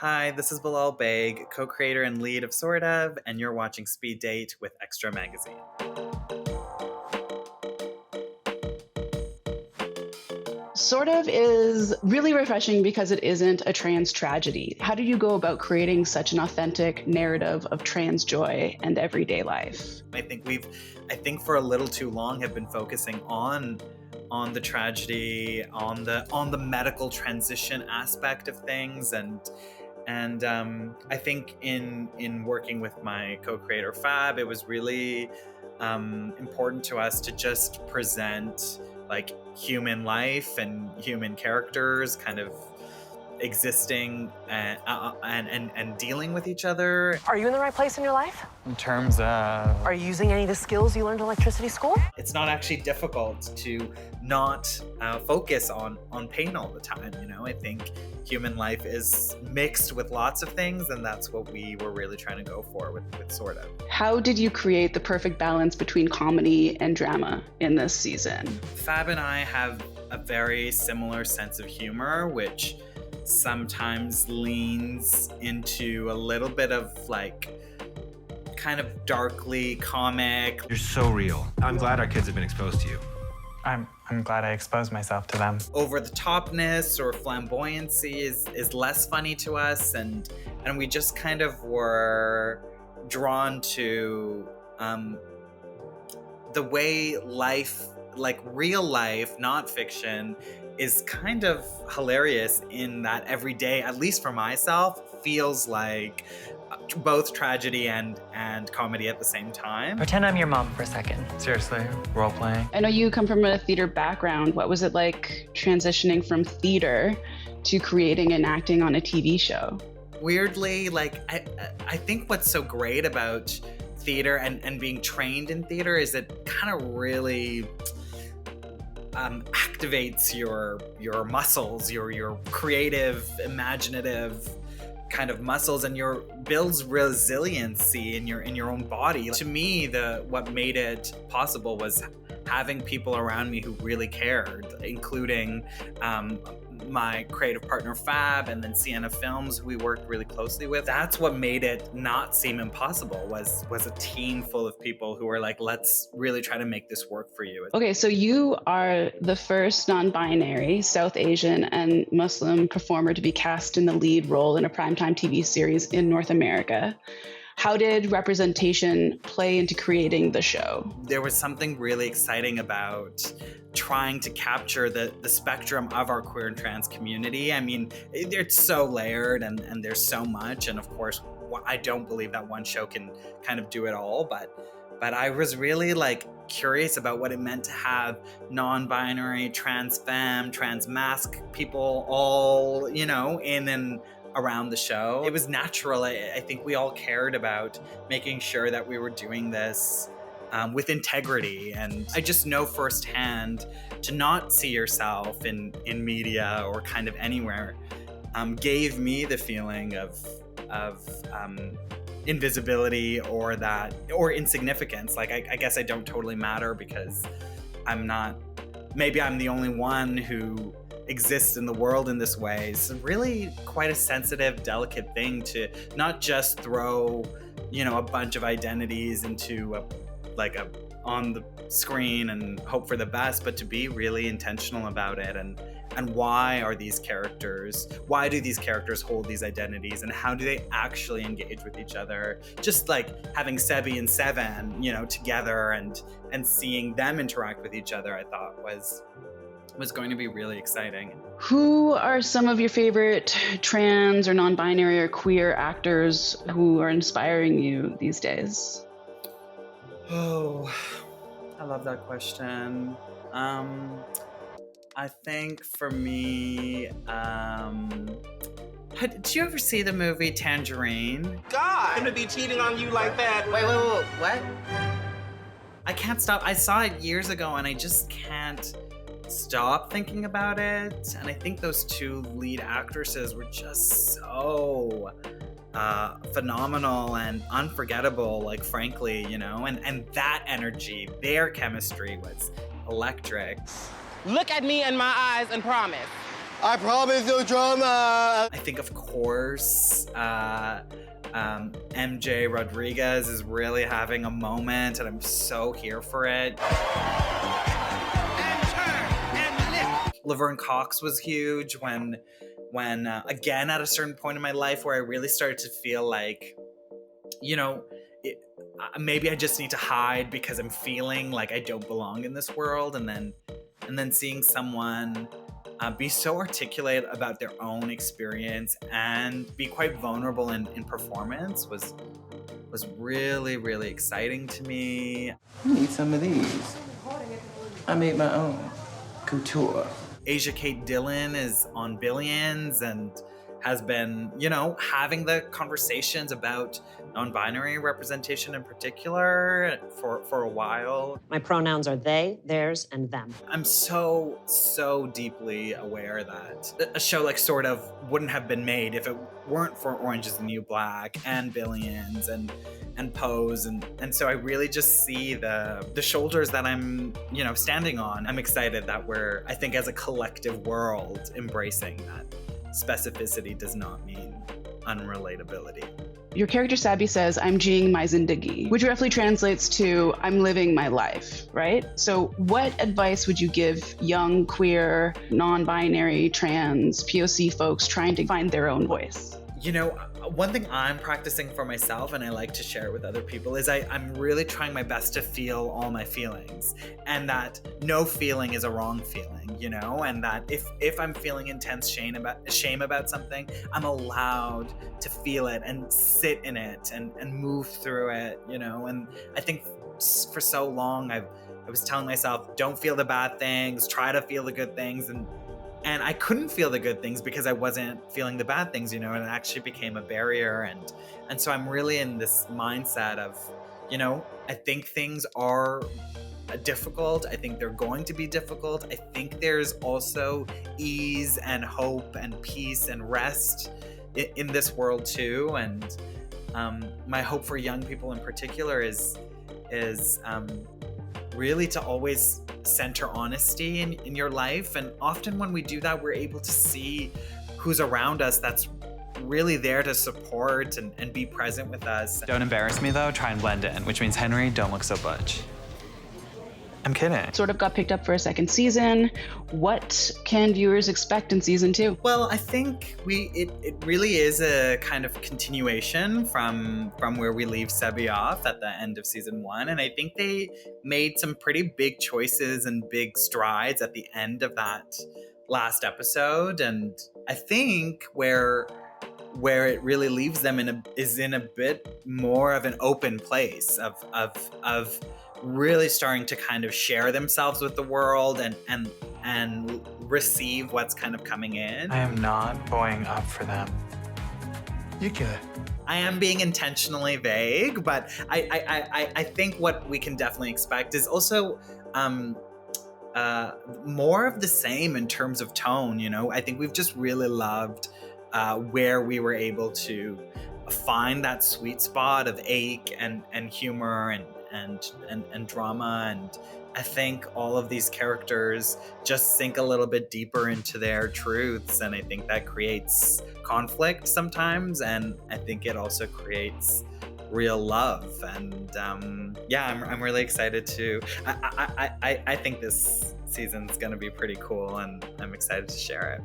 Hi, this is Bilal Baig, co-creator and lead of Sort of, and you're watching Speed Date with Xtra Magazine. Sort of is really refreshing because it isn't a trans tragedy. How do you go about creating such an authentic narrative of trans joy and everyday life? I think for a little too long have been focusing on the tragedy, on the medical transition aspect of things, and I think in working with my co-creator Fab, it was really important to us to just present like human life and human characters kind of existing and dealing with each other. Are you in the right place in your life? In terms of... Are you using any of the skills you learned in electricity school? It's not actually difficult to not focus on pain all the time, you know? I think human life is mixed with lots of things, and that's what we were really trying to go for with Sort of. How did you create the perfect balance between comedy and drama in this season? Fab and I have a very similar sense of humor, which sometimes leans into a little bit of like kind of darkly comic. You're so real. I'm glad our kids have been exposed to you. I'm glad I exposed myself to them. Over the topness or flamboyancy is less funny to us, and we just kind of were drawn to the way life, like real life, not fiction, is kind of hilarious in that every day, at least for myself, feels like both tragedy and comedy at the same time. Pretend I'm your mom for a second. Seriously, role-playing. I know you come from a theater background. What was it like transitioning from theater to creating and acting on a TV show? Weirdly, like I think what's so great about theater and being trained in theater is it kind of really activates your muscles, your creative, imaginative kind of muscles, and your builds resiliency in your own body. To me, what made it possible was having people around me who really cared, including my creative partner Fab, and then Sienna Films, who we worked really closely with. That's what made it not seem impossible, was a team full of people who were like, let's really try to make this work for you. Okay, so you are the first non-binary, South Asian, and Muslim performer to be cast in the lead role in a primetime TV series in North America. How did representation play into creating the show? There was something really exciting about trying to capture the spectrum of our queer and trans community. I mean, it's so layered and there's so much. And of course, I don't believe that one show can kind of do it all, but I was really like curious about what it meant to have non-binary, trans femme, trans masc people all, you know, in and around the show. It was natural. I think we all cared about making sure that we were doing this with integrity. And I just know firsthand to not see yourself in media or kind of anywhere gave me the feeling of invisibility or insignificance. Like I guess I don't totally matter because maybe I'm the only one who exists in the world in this way. It's really quite a sensitive, delicate thing to not just throw, you know, a bunch of identities into on the screen and hope for the best, but to be really intentional about it. And why do these characters hold these identities, and how do they actually engage with each other? Just like having Sebi and Seven, you know, together and seeing them interact with each other, I thought was going to be really exciting. Who are some of your favorite trans or non-binary or queer actors who are inspiring you these days? Oh, I love that question. I think for me, did you ever see the movie Tangerine? God, I'm gonna be cheating on you like that. Wait, what? I can't stop. I saw it years ago and I just can't stop thinking about it. And I think those two lead actresses were just so phenomenal and unforgettable, like frankly, you know, and that energy, their chemistry was electric. Look at me in my eyes and promise. I promise no drama. I think, of course, MJ Rodriguez is really having a moment, and I'm so here for it. Laverne Cox was huge when again, at a certain point in my life where I really started to feel like, maybe I just need to hide because I'm feeling like I don't belong in this world, and then seeing someone be so articulate about their own experience and be quite vulnerable in performance was really, really exciting to me. You need some of these. I made my own. Couture. Asia Kate Dillon is on Billions and has been, having the conversations about non-binary representation in particular for a while. My pronouns are they, theirs, and them. I'm so deeply aware that a show like Sort of wouldn't have been made if it weren't for Orange is the New Black and Billions and Pose, and so I really just see the shoulders that I'm standing on. I'm excited that we're, I think, as a collective world, embracing that specificity does not mean unrelatability. Your character Sabby says, I'm Jeeing my zindagi, which roughly translates to I'm living my life, right? So what advice would you give young, queer, non-binary, trans, POC folks trying to find their own voice? One thing I'm practicing for myself, and I like to share it with other people, is I'm really trying my best to feel all my feelings, and that no feeling is a wrong feeling, and that if I'm feeling intense shame about something, I'm allowed to feel it and sit in it and move through it, and I think for so long I was telling myself, don't feel the bad things, try to feel the good things, and I couldn't feel the good things because I wasn't feeling the bad things, and it actually became a barrier. And so I'm really in this mindset of, I think things are difficult. I think they're going to be difficult. I think there's also ease and hope and peace and rest in this world too. And my hope for young people in particular is really to always center honesty in your life. And often when we do that, we're able to see who's around us that's really there to support and be present with us. Don't embarrass me though, try and blend in, which means Henry, don't look so butch. I'm kidding. Sort of got picked up for a second season. What can viewers expect in season 2? Well, I think it really is a kind of continuation from where we leave Sebi off at the end of season 1. And I think they made some pretty big choices and big strides at the end of that last episode. And I think where it really leaves them is in a bit more of an open place of really starting to kind of share themselves with the world and receive what's kind of coming in. I am not buoying up for them. You could. I am being intentionally vague, but I think what we can definitely expect is also more of the same in terms of tone. I think we've just really loved where we were able to find that sweet spot of ache and humor and drama, and I think all of these characters just sink a little bit deeper into their truths, and I think that creates conflict sometimes, and I think it also creates real love. And I'm really excited to I think this season's gonna be pretty cool, and I'm excited to share it.